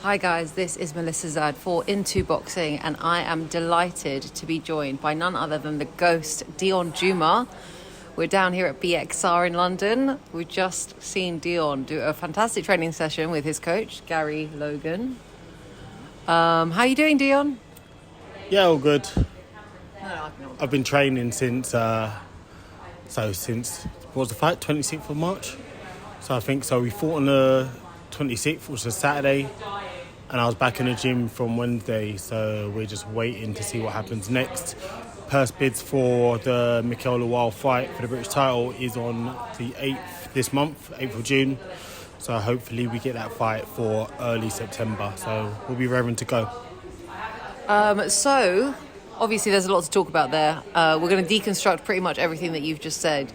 Hi guys, this is Melissa Zad for Into Boxing, and I am delighted to be joined by none other than the ghost Dion Jumah. We're down here at BXR in London. We've just seen Dion do a fantastic training session with his coach, Gary Logan. How are you doing, Dion? Yeah, all good. I've been training since what was the fight? 26th of March. So I think so. We fought on the 26th, which was Saturday, and I was back in the gym from Wednesday. So we're just waiting to see what happens next. Purse bids for the Mikhail fight for the British title is on the 8th this month, 8th of June. So hopefully we get that fight for early September. So we'll be raring to go. So obviously there's a lot to talk about there. We're going to deconstruct pretty much everything that you've just said.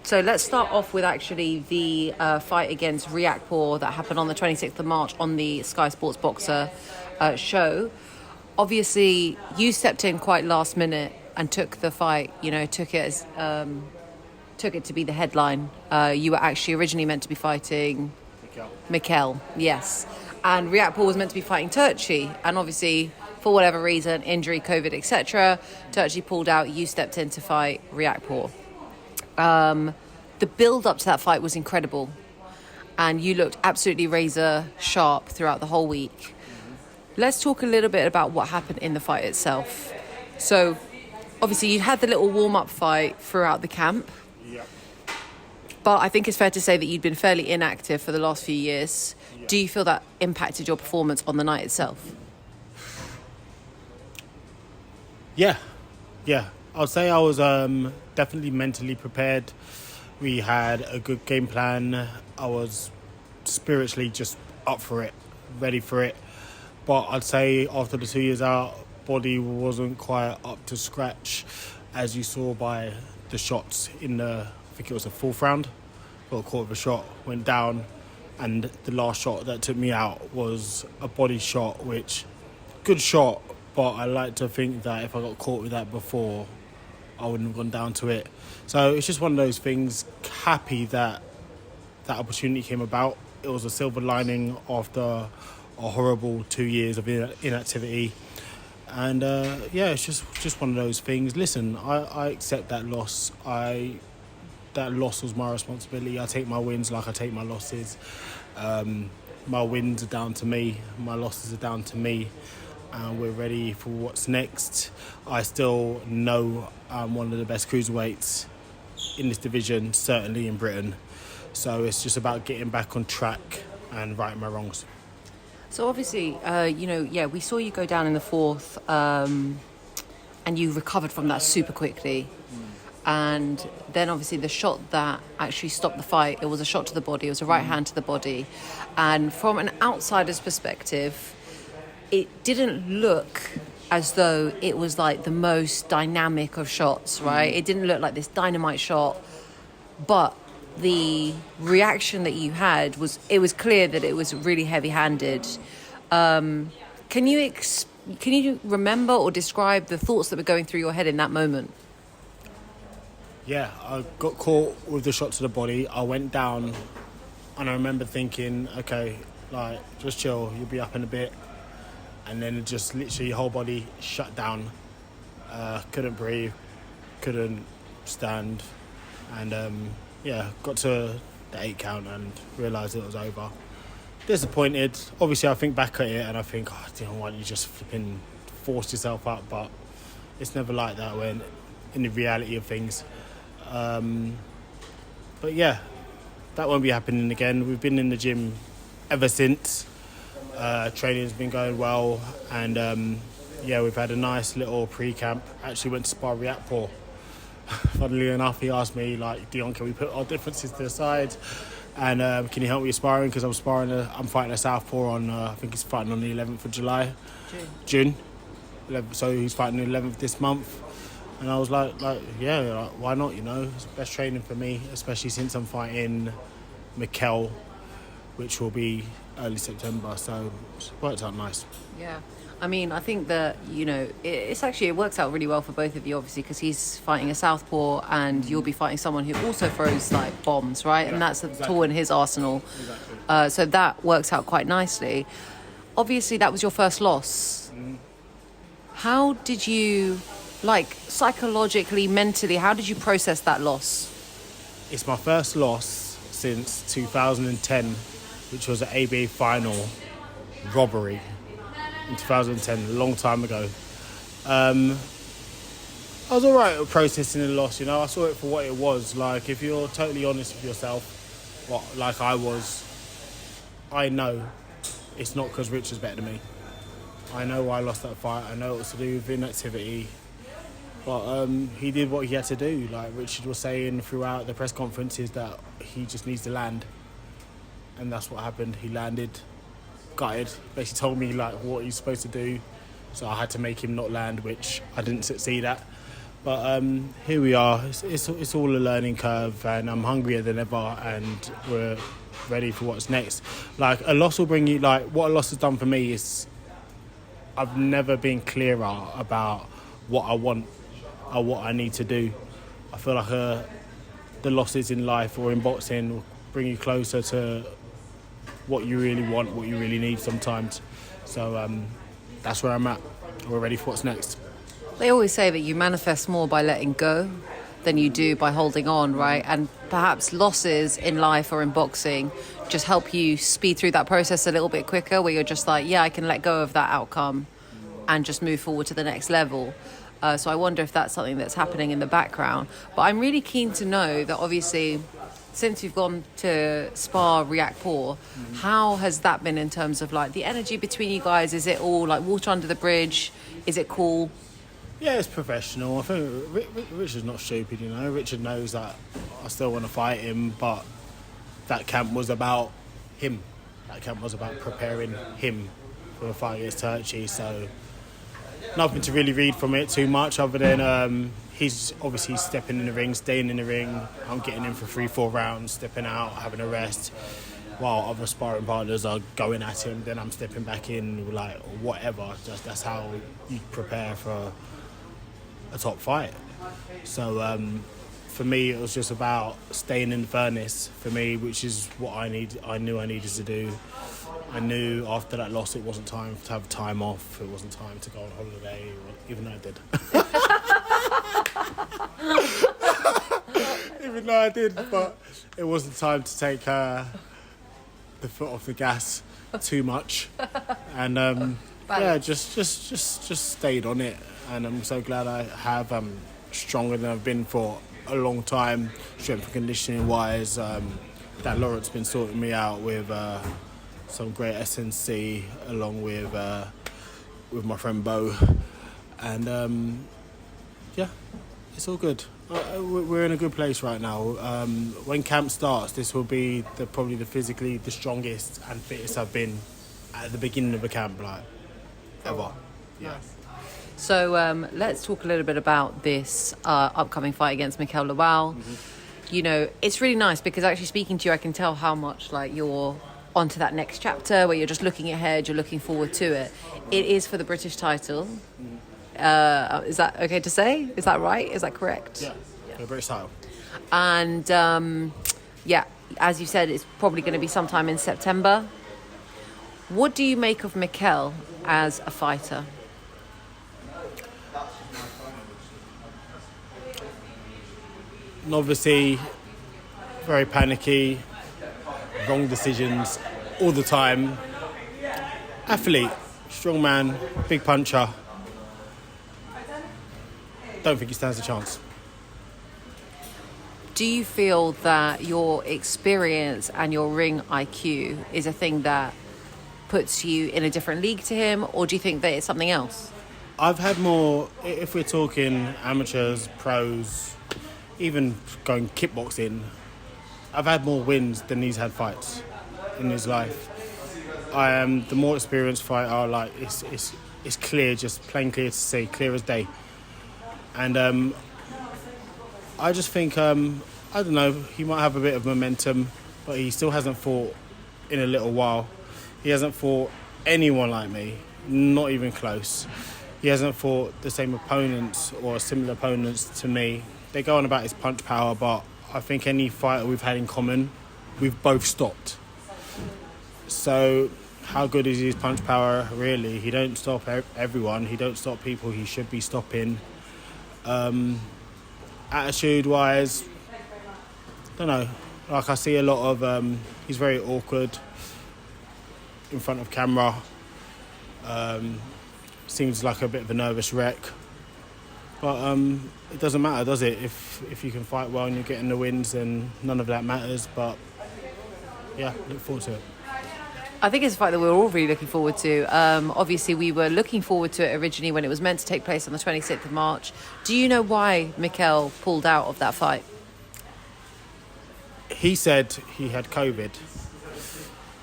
So let's start off with actually the fight against Riakporhe that happened on the 26th of March on the Sky Sports Boxer show. Obviously, you stepped in quite last minute and took the fight, took it to be the headline. You were actually originally meant to be fighting Mikhail, yes. And Riakporhe was meant to be fighting Turchi. And obviously, for whatever reason, injury, COVID, etc., Turchi pulled out. You stepped in to fight Riakporhe. The build up to that fight was incredible, and you looked absolutely razor sharp throughout the whole week. Let's talk a little bit about what happened in the fight itself. So obviously you had the little warm-up fight throughout the camp. Yeah. But I think it's fair to say that you'd been fairly inactive for the last few years. Yeah. Do you feel that impacted your performance on the night itself? Yeah. I'd say I was definitely mentally prepared. We had a good game plan. I was spiritually just up for it, ready for it. But I'd say after the 2 years out, body wasn't quite up to scratch, as you saw by the shots in I think it was the fourth round. Got caught with a shot, went down, and the last shot that took me out was a body shot, which, good shot, but I like to think that if I got caught with that before, I wouldn't have gone down to it. So it's just one of those things. Happy that that opportunity came about. It was a silver lining after a horrible 2 years of inactivity. And it's just one of those things. Listen, I accept that loss. That loss was my responsibility. I take my wins like I take my losses. My wins are down to me. My losses are down to me. And we're ready for what's next. I still know I'm one of the best cruiserweights in this division, certainly in Britain. So it's just about getting back on track and righting my wrongs. So obviously, we saw you go down in the fourth, and you recovered from that super quickly. And then obviously the shot that actually stopped the fight, it was a shot to the body, it was a right hand to the body. And from an outsider's perspective, it didn't look as though it was like the most dynamic of shots, right? It didn't look like this dynamite shot, but the reaction that you had it was clear that it was really heavy-handed. Can you remember or describe the thoughts that were going through your head in that moment? Yeah, I got caught with the shot to the body. I went down, and I remember thinking, okay, just chill, you'll be up in a bit. And then just literally whole body shut down. Couldn't breathe, couldn't stand. And got to the 8 count and realised it was over. Disappointed. Obviously I think back at it and I think, why don't you just flipping force yourself up? But it's never like that when in the reality of things. But yeah, that won't be happening again. We've been in the gym ever since. Training's been going well, and we've had a nice little pre-camp. Actually went to spar Riakporhe. Funnily enough, he asked me, Dion, can we put our differences to the side, and can you help me with sparring, because I'm fighting a southpaw on I think he's fighting on the 11th of July. June. So he's fighting the 11th this month, and I was like why not? It's the best training for me, especially since I'm fighting Mikhail, which will be early September, so it's worked out nice. Yeah, I mean, I think that, it works out really well for both of you, obviously, because he's fighting a southpaw and you'll be fighting someone who also throws bombs, right? Yeah, and that's a tool in his arsenal. Exactly. So that works out quite nicely. obviously that was your first loss. How did you, like, psychologically, mentally, how did you process that loss? It's my first loss since 2010, which was an ABA final robbery in 2010, a long time ago. I was all right with processing the loss, you know. I saw it for what it was. Like, if you're totally honest with yourself, like I was, I know it's not because Richard's better than me. I know why I lost that fight. I know it was to do with inactivity. But he did what he had to do. Like Richard was saying throughout the press conferences that he just needs to land. And that's what happened. He landed, gutted, basically told me like what he's supposed to do. So I had to make him not land, which I didn't succeed at. But here we are. It's all a learning curve, and I'm hungrier than ever, and we're ready for what's next. Like, a loss will bring you, like, what a loss has done for me is I've never been clearer about what I want or what I need to do. I feel like the losses in life or in boxing will bring you closer to what you really want, what you really need sometimes. So that's where I'm at. We're ready for what's next. They always say that you manifest more by letting go than you do by holding on, right? And perhaps losses in life or in boxing just help you speed through that process a little bit quicker, where you're just like, yeah, I can let go of that outcome and just move forward to the next level. So I wonder if that's something that's happening in the background. But I'm really keen to know that, obviously, since you've gone to spar Riakporhe, how has that been in terms of like the energy between you guys? Is it all like water under the bridge? Is it cool? Yeah, it's professional. I think Richard's not stupid, you know. Richard knows that I still want to fight him, but that camp was about him. That camp was about preparing him for the fight against Turkey. So nothing to really read from it too much, other than he's obviously stepping in the ring, staying in the ring. I'm getting in for 3-4 rounds, stepping out, having a rest, while other sparring partners are going at him. Then I'm stepping back in, like, whatever. That's how you prepare for a top fight. So for me, it was just about staying in the furnace for me, which is what I knew I needed to do. I knew after that loss it wasn't time to have time off, it wasn't time to go on holiday, even though I did. But it wasn't time to take the foot off the gas too much. And just stayed on it. And I'm so glad I have. I'm stronger than I've been for a long time, strength and conditioning wise. Dan Laurence's been sorting me out with some great SNC, along with my friend Bo. And it's all good. We're in a good place right now. When camp starts, this will be probably the physically the strongest and fittest I've been at the beginning of a camp, like, ever. Yeah. So let's talk a little bit about this upcoming fight against Mikhail. You know, it's really nice because actually speaking to you, I can tell how much like you're onto that next chapter where you're just looking ahead, you're looking forward to it. It is for the British title. Is that okay to say? Is that right? Is that correct? Yeah. For the British title. And as you said, it's probably going to be sometime in September. What do you make of Mikhail as a fighter? Obviously, very panicky, wrong decisions all the time. Athlete, strong man, big puncher. Don't think he stands a chance. Do you feel that your experience and your ring IQ is a thing that puts you in a different league to him, or do you think that it's something else? I've had more, if we're talking amateurs, pros, even going kickboxing, I've had more wins than he's had fights in his life. I am the more experienced fighter. Like, it's clear, just plain clear to see, clear as day. And I just think I don't know, he might have a bit of momentum, but he still hasn't fought in a little while. He hasn't fought anyone like me, not even close. He hasn't fought the same opponents or similar opponents to me. They go on about his punch power, but I think any fighter we've had in common, we've both stopped. So how good is his punch power, really? He don't stop everyone. He don't stop people he should be stopping. Attitude-wise, don't know. Like, I see a lot of... he's very awkward in front of camera. Seems like a bit of a nervous wreck. But it doesn't matter, does it? If you can fight well and you're getting the wins, then none of that matters. But, yeah, look forward to it. I think it's a fight that we're all really looking forward to. Obviously, we were looking forward to it originally when it was meant to take place on the 26th of March. Do you know why Mikhail pulled out of that fight? He said he had COVID.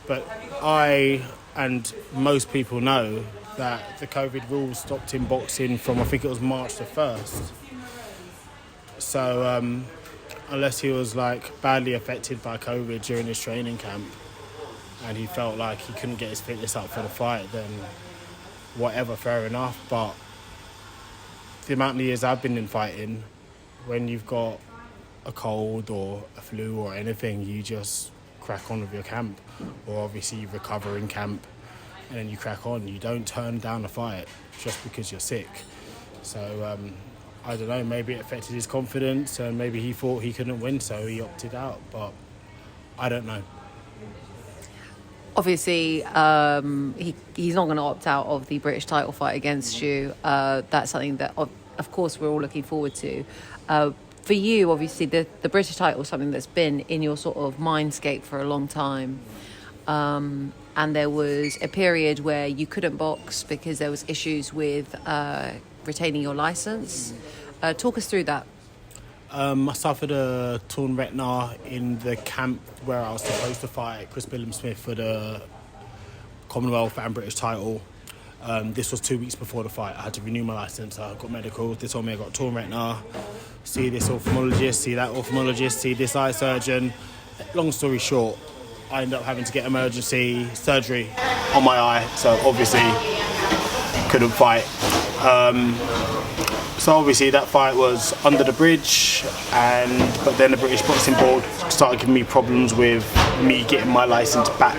But I and most people know that the COVID rules stopped him boxing from, I think it was March the 1st. So unless he was like badly affected by COVID during his training camp and he felt like he couldn't get his fitness up for the fight, then whatever, fair enough. But the amount of years I've been in fighting, when you've got a cold or a flu or anything, you just crack on with your camp, or obviously you recover in camp and then you crack on. You don't turn down a fight just because you're sick. So I don't know, maybe it affected his confidence and maybe he thought he couldn't win, so he opted out, but I don't know. Obviously, he's not going to opt out of the British title fight against you. That's something that, of course, we're all looking forward to. For you, obviously, the British title is something that's been in your sort of mindscape for a long time. And there was a period where you couldn't box because there was issues with retaining your license. Talk us through that. I suffered a torn retina in the camp where I was supposed to fight Chris Billam-Smith for the Commonwealth and British title. This was 2 weeks before the fight. I had to renew my licence. I got medical. They told me I got torn retina. See this ophthalmologist, see that ophthalmologist, see this eye surgeon. Long story short, I ended up having to get emergency surgery on my eye. So obviously couldn't fight. So obviously that fight was under the bridge, but then the British Boxing Board started giving me problems with me getting my licence back,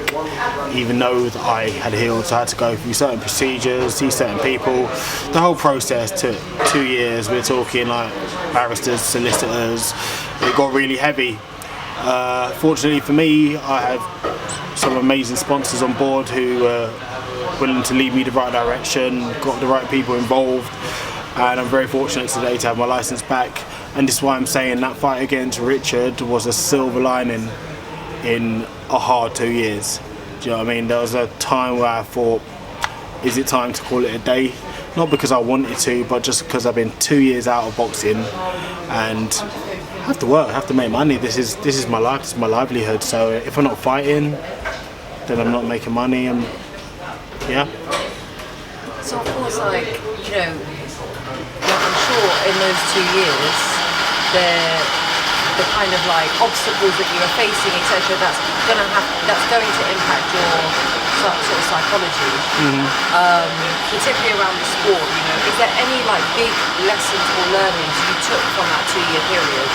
even though that I had healed. So I had to go through certain procedures, see certain people. The whole process took 2 years. We're talking like barristers, solicitors. It got really heavy. Fortunately for me, I had some amazing sponsors on board who were willing to lead me the right direction, got the right people involved. And I'm very fortunate today to have my licence back. And this is why I'm saying that fight against Richard was a silver lining in a hard 2 years. Do you know what I mean? There was a time where I thought, is it time to call it a day? Not because I wanted to, but just because I've been 2 years out of boxing and I have to work, I have to make money. This is my life, this is my livelihood. So if I'm not fighting, then I'm not making money. And yeah. So of course, like, you know, I'm sure in those 2 years, the kind of like obstacles that you are facing, etc., that's going to impact your sort of psychology, particularly around the sport. You know, is there any like big lessons or learnings you took from that 2 year period?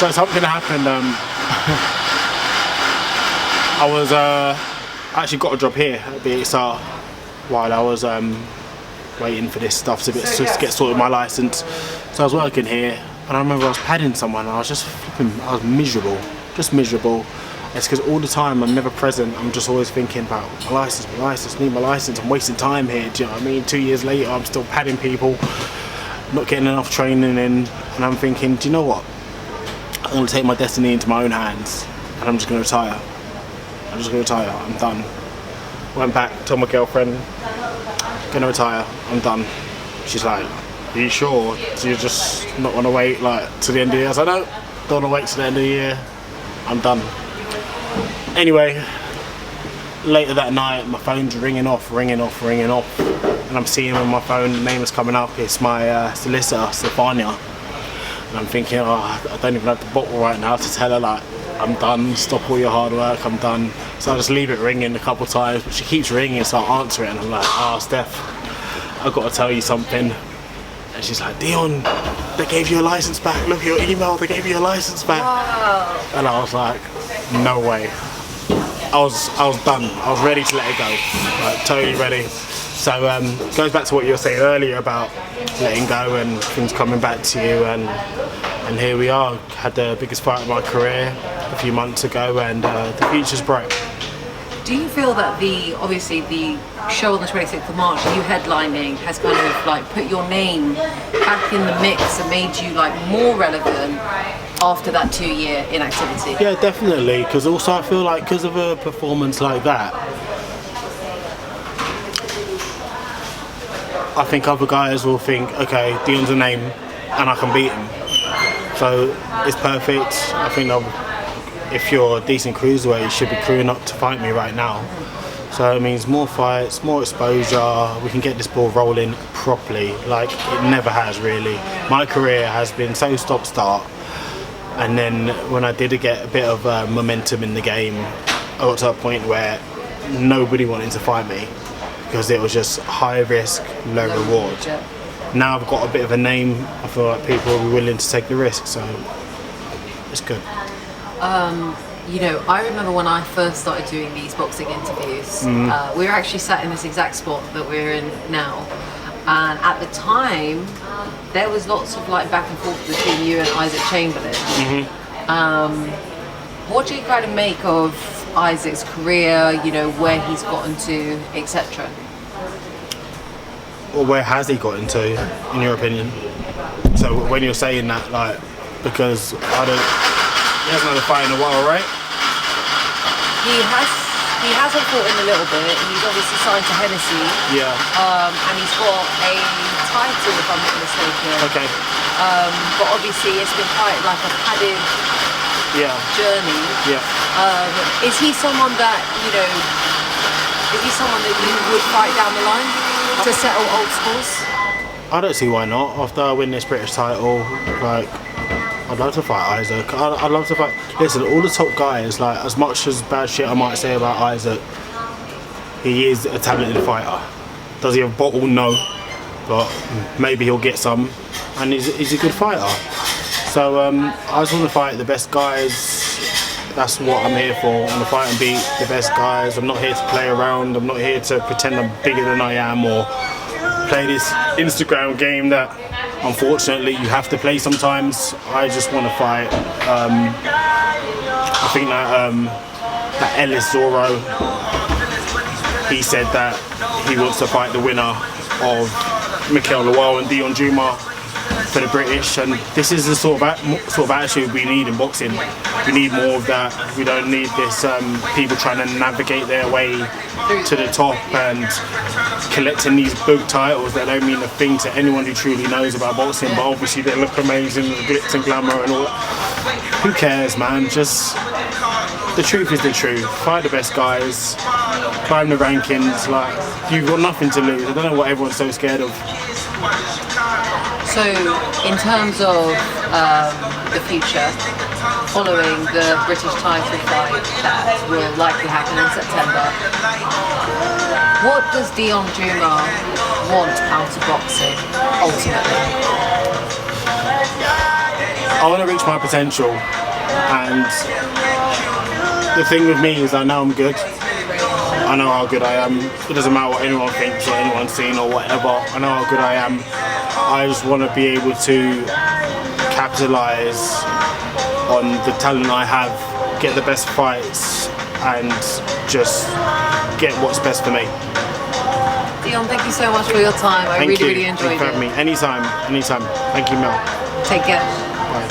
So something happened. I actually got a job here at the XR while I was waiting for this stuff to get sorted, my licence. So I was working here and I remember I was padding someone and I was miserable, just miserable. It's because all the time I'm never present. I'm just always thinking about my licence, need my licence. I'm wasting time here, do you know what I mean? 2 years later I'm still padding people, not getting enough training in, and I'm thinking, do you know what? I'm going to take my destiny into my own hands and I'm just going to retire. I'm done. Went back, told my girlfriend, gonna retire, I'm done. She's like, are you sure? So you're just not gonna wait like to the end of the year? I said, no, don't wanna wait to the end of the year, I'm done. Anyway, later that night, my phone's ringing off, and I'm seeing on my phone, the name is coming up, it's my solicitor, Stefania. And I'm thinking, oh, I don't even have the bottle right now to tell her like, I'm done, stop all your hard work, I'm done. So I just leave it ringing a couple of times, but she keeps ringing, so I answer it and I'm like, oh, Steph, I've got to tell you something. And she's like, Dion, they gave you a licence back, look at your email, they gave you a licence back. Wow. And I was like, no way. I was done. I was ready to let it go, like totally ready. So goes back to what you were saying earlier about letting go and things coming back to you, and here we are. Had the biggest fight of my career a few months ago, and the future's bright. Do you feel that obviously the show on the 26th of March, you headlining, has kind of like put your name back in the mix and made you like more relevant after that 2-year inactivity? Yeah, definitely. Because also I feel like because of a performance like that, I think other guys will think, okay, Dion's a name and I can beat him. So it's perfect. I think if you're a decent cruiserweight, you should be crewing up to fight me right now. So it means more fights, more exposure. We can get this ball rolling properly, like it never has really. My career has been so stop-start. And then when I did get a bit of momentum in the game, I got to a point where nobody wanted to fight me because it was just high risk, low reward. Yeah. Now I've got a bit of a name, I feel like people will be willing to take the risk, so it's good. You know, I remember when I first started doing these boxing interviews, we were actually sat in this exact spot that we're in now. And at the time, there was lots of like back and forth between you and Isaac Chamberlain. What do you kind of make of Isaac's career, you know, where he's gotten to, etc.? Or where has he gotten to, in your opinion? So when you're saying that, like, because he hasn't had a fight in a while, right? He hasn't fought in a little bit. He's obviously signed to Hennessy. Yeah. And he's got a title, if I'm not mistaken. Okay. But obviously it's been quite like a padded journey. Yeah. Is he someone that, you know, you would fight down the line to settle old scores? I don't see why not. After I win this British title, like, I'd love to fight Isaac. I'd love to fight. Listen, all the top guys, like, as much as bad shit I might say about Isaac, he is a talented fighter. Does he have a bottle? No. But maybe he'll get some. And he's a good fighter. So I just want to fight the best guys. That's what I'm here for. I want to fight and beat the best guys. I'm not here to play around. I'm not here to pretend I'm bigger than I am or play this Instagram game that unfortunately you have to play sometimes. I just want to fight. I think that Ellis Zorro, he said that he wants to fight the winner of Mikhail and Jumah for the British, and this is the sort of attitude we need in boxing. We need more of that. We don't need this people trying to navigate their way to the top and collecting these big titles that don't mean a thing to anyone who truly knows about boxing, but obviously they look amazing with glitz and glamour and all that. Who cares, man? Just the truth is the truth. Fight the best guys, climb the rankings. Like, you've got nothing to lose. I don't know what everyone's so scared of. So, in terms of the future, following the British title fight that will likely happen in September, what does Dion Jumah want out of boxing, ultimately? I want to reach my potential, and the thing with me is I know I'm good. I know how good I am. It doesn't matter what anyone thinks or anyone's seen or whatever. I know how good I am. I just want to be able to capitalise on the talent I have, get the best fights, and just get what's best for me. Dion, thank you so much for your time. I really enjoyed it. Thank you for having me. Anytime. Thank you, Mel. Take care. Bye.